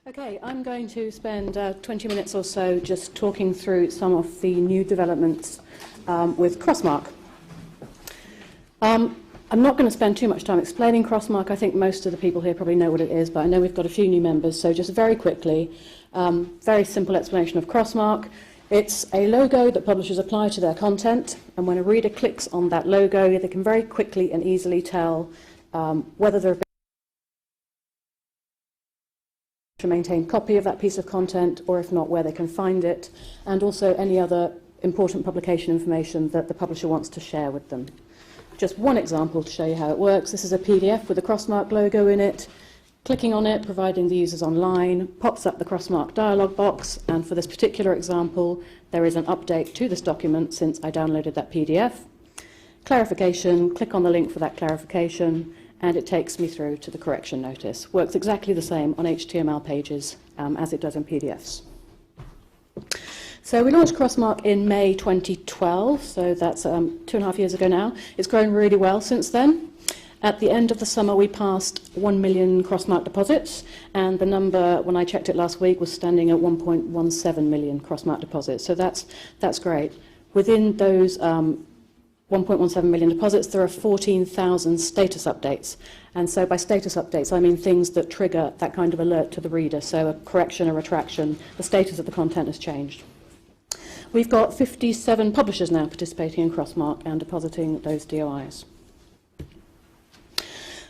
Okay, I'm going to spend 20 minutes or so just talking through some of the new developments with CrossMark. I'm not going to spend too much time explaining CrossMark. I think most of the people here probably know what it is, but I know we've got a few new members, so just very quickly, very simple explanation of CrossMark. It's a logo that publishers apply to their content, and when a reader clicks on that logo, they can very quickly and easily tell whether they're to maintain copy of that piece of content, or if not, where they can find it, and also any other important publication information that the publisher wants to share with them. Just one example to show you how it works. This is a PDF with a CrossMark logo in it. Clicking on it, providing the user's online, pops up the CrossMark dialog box, and for this particular example, there is an update to this document since I downloaded that PDF. Clarification, click on the link for that clarification, and it takes me through to the correction notice. Works exactly the same on HTML pages as it does in PDFs. So we launched CrossMark in May 2012, so that's 2.5 years ago now. It's grown really well since then. At the end of the summer, we passed 1 million CrossMark deposits, and the number, when I checked it last week, was standing at 1.17 million CrossMark deposits, so that's great. Within those 1.17 million deposits, there are 14,000 status updates. And so by status updates, I mean things that trigger that kind of alert to the reader. So a correction, a retraction, the status of the content has changed. We've got 57 publishers now participating in CrossMark and depositing those DOIs.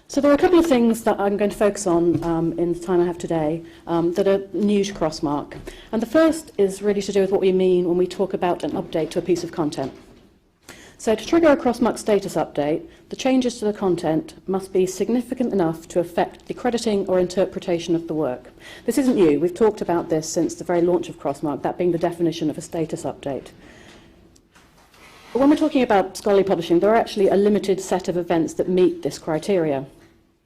So there are a couple of things that I'm going to focus on in the time I have today that are new to CrossMark. And the first is really to do with what we mean when we talk about an update to a piece of content. So to trigger a CrossMark status update, the changes to the content must be significant enough to affect the crediting or interpretation of the work. This isn't new. We've talked about this since the very launch of CrossMark, that being the definition of a status update. But when we're talking about scholarly publishing, there are actually a limited set of events that meet this criteria.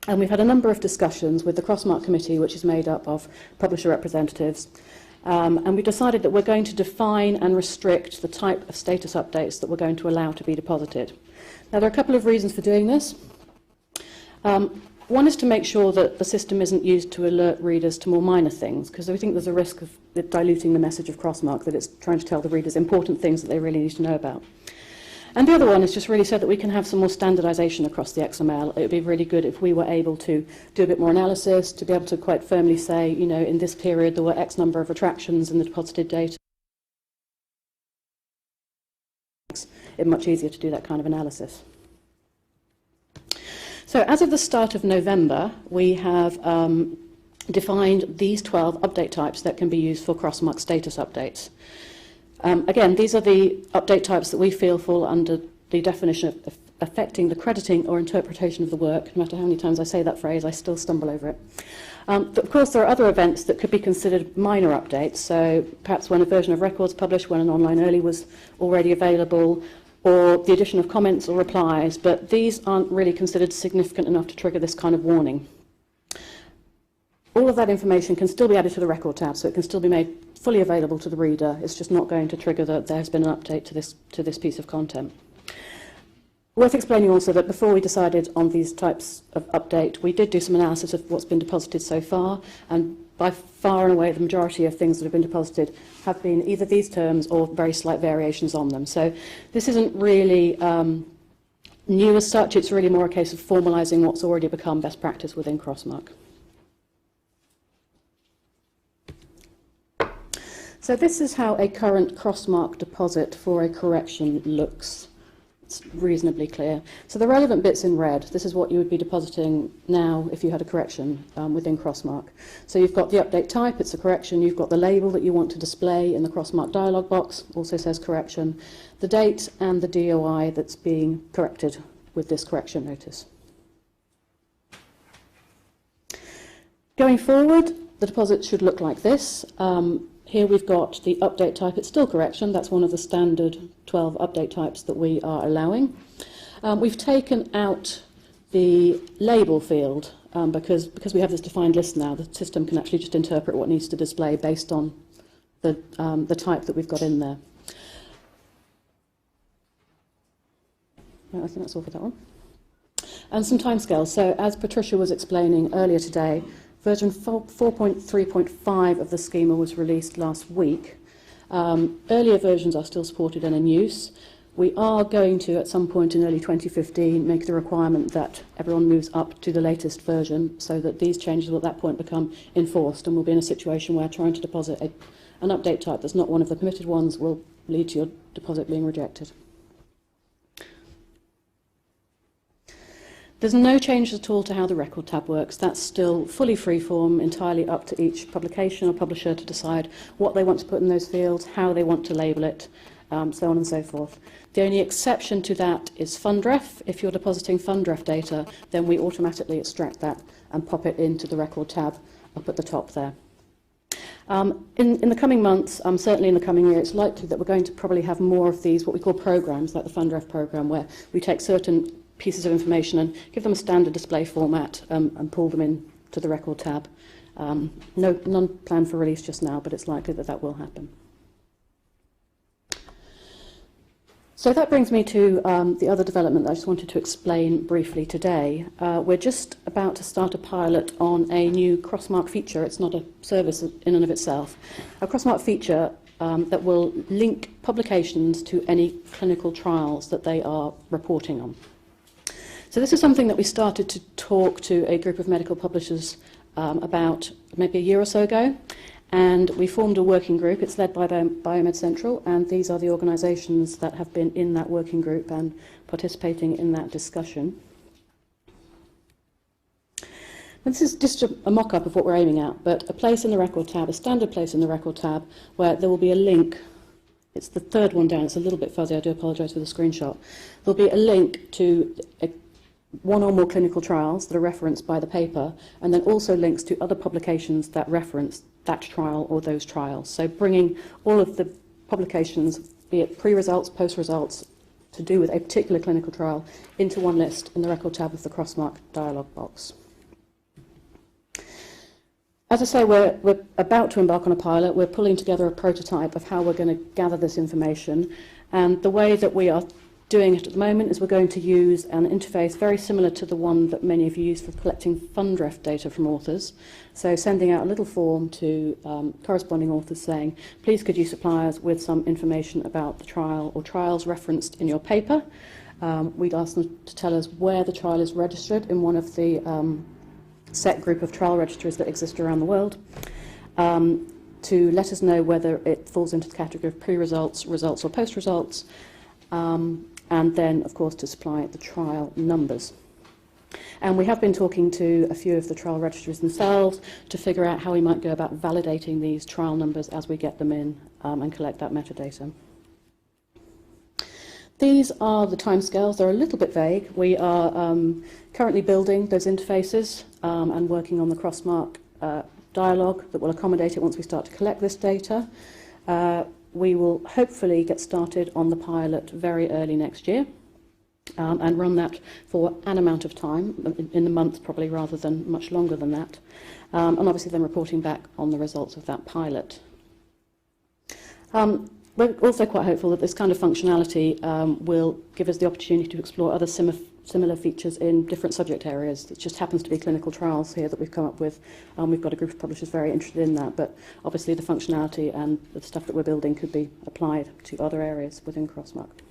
And we've had a number of discussions with the CrossMark committee, which is made up of publisher representatives, and we decided that we're going to define and restrict the type of status updates that we're going to allow to be deposited. Now, there are a couple of reasons for doing this. One is to make sure that the system isn't used to alert readers to more minor things, because we think there's a risk of it diluting the message of CrossMark, that it's trying to tell the readers important things that they really need to know about. And the other one is just really so that we can have some more standardization across the XML. It would be really good if we were able to do a bit more analysis, to be able to quite firmly say, you know, in this period there were X number of retractions in the deposited data. It's much easier to do that kind of analysis. So as of the start of November, we have defined these 12 update types that can be used for CrossMark status updates. Again, these are the update types that we feel fall under the definition of affecting the crediting or interpretation of the work. No matter how many times I say that phrase, I still stumble over it. But of course, there are other events that could be considered minor updates. So perhaps when a version of records published, when an online early was already available, or the addition of comments or replies. But these aren't really considered significant enough to trigger this kind of warning. All of that information can still be added to the record tab, so it can still be made fully available to the reader. It's just not going to trigger that there has been an update to this piece of content. Worth explaining also that before we decided on these types of update, we did do some analysis of what's been deposited so far, and by far and away the majority of things that have been deposited have been either these terms or very slight variations on them. So this isn't really new as such. It's really more a case of formalising what's already become best practice within CrossMark. So this is how a current CrossMark deposit for a correction looks. It's reasonably clear. So the relevant bit's in red. This is what you would be depositing now if you had a correction within CrossMark. So you've got the update type, it's a correction. You've got the label that you want to display in the CrossMark dialog box, also says correction, the date and the DOI that's being corrected with this correction notice. Going forward, the deposit should look like this. Here we've got the update type. It's still correction. That's one of the standard 12 update types that we are allowing. We've taken out the label field because we have this defined list now. The system can actually just interpret what needs to display based on the type that we've got in there. Right, I think that's all for that one. And some timescales. So as Patricia was explaining earlier today, Version 4.3.5 of the schema was released last week. Earlier versions are still supported and in use. We are going to, at some point in early 2015, make the requirement that everyone moves up to the latest version so that these changes will at that point become enforced, and we'll be in a situation where trying to deposit an update type that's not one of the permitted ones will lead to your deposit being rejected. There's no change at all to how the record tab works. That's still fully freeform, entirely up to each publication or publisher to decide what they want to put in those fields, how they want to label it, so on and so forth. The only exception to that is fundref. If you're depositing fundref data, then we automatically extract that and pop it into the record tab up at the top there. In the coming months, certainly in the coming year, it's likely that we're going to probably have more of these, what we call programs, like the fundref program, where we take certain pieces of information and give them a standard display format and pull them into the record tab. None planned for release just now, but it's likely that that will happen. So that brings me to the other development that I just wanted to explain briefly today. We're just about to start a pilot on a new CrossMark feature. It's not a service in and of itself. A CrossMark feature that will link publications to any clinical trials that they are reporting on. So this is something that we started to talk to a group of medical publishers about maybe a year or so ago. And we formed a working group. It's led by Biomed Central, and these are the organisations that have been in that working group and participating in that discussion. And this is just a mock-up of what we're aiming at, but a place in the record tab, a standard place in the record tab, where there will be a link. It's the third one down. It's a little bit fuzzy. I do apologise for the screenshot. There'll be a link to one or more clinical trials that are referenced by the paper, and then also links to other publications that reference that trial or those trials. So bringing all of the publications, be it pre-results, post-results, to do with a particular clinical trial, into one list in the record tab of the CrossMark dialog box. As I say, we're about to embark on a pilot. We're pulling together a prototype of how we're going to gather this information, and the way that we are doing it at the moment is we're going to use an interface very similar to the one that many of you use for collecting fundref data from authors. So sending out a little form to corresponding authors saying, please could you supply us with some information about the trial or trials referenced in your paper. We'd ask them to tell us where the trial is registered in one of the set group of trial registries that exist around the world, to let us know whether it falls into the category of pre-results, results or post-results, and then, of course, to supply the trial numbers. And we have been talking to a few of the trial registries themselves to figure out how we might go about validating these trial numbers as we get them in and collect that metadata. These are the timescales. They're a little bit vague. We are currently building those interfaces and working on the CrossMark dialogue that will accommodate it once we start to collect this data. We will hopefully get started on the pilot very early next year and run that for an amount of time, in the months probably rather than much longer than that, and obviously then reporting back on the results of that pilot. We're also quite hopeful that this kind of functionality will give us the opportunity to explore other similar features in different subject areas. It just happens to be clinical trials here that we've come up with. We've got a group of publishers very interested in that, but obviously the functionality and the stuff that we're building could be applied to other areas within CrossMark.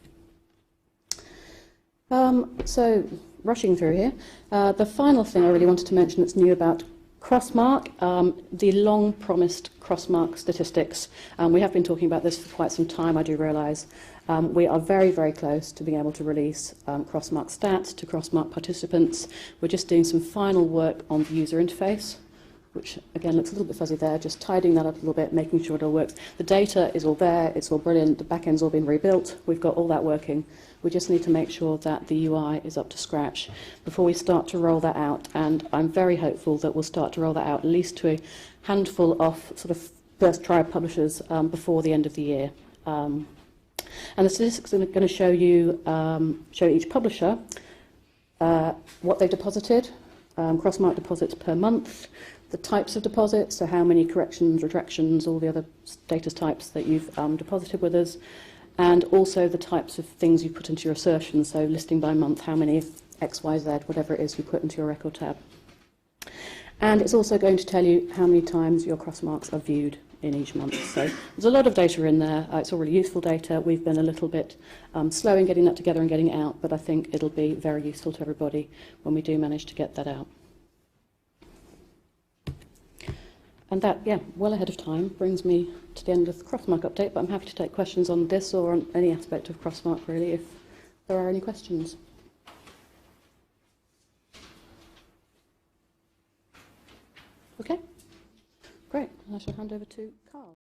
So, rushing through here, the final thing I really wanted to mention that's new about CrossMark, the long-promised CrossMark statistics. We have been talking about this for quite some time, I do realise. We are very, very close to being able to release CrossMark stats to CrossMark participants. We're just doing some final work on the user interface, which again looks a little bit fuzzy there, just tidying that up a little bit, making sure it all works. The data is all there, it's all brilliant, the backend's all been rebuilt, we've got all that working. We just need to make sure that the UI is up to scratch before we start to roll that out, and I'm very hopeful that we'll start to roll that out at least to a handful of sort of first try publishers before the end of the year. And the statistics are going to show you, show each publisher what they deposited, CrossMark deposits per month, the types of deposits, so how many corrections, retractions, all the other status types that you've deposited with us, and also the types of things you put into your assertion, so listing by month, how many X, Y, Z, whatever it is you put into your record tab. And it's also going to tell you how many times your crossmarks are viewed in each month. So there's a lot of data in there. It's all really useful data. We've been a little bit slow in getting that together and getting it out, but I think it'll be very useful to everybody when we do manage to get that out. And that, yeah, well ahead of time, brings me to the end of the CrossMark update, but I'm happy to take questions on this or on any aspect of CrossMark, really, if there are any questions. Okay, great. I shall hand over to Carl.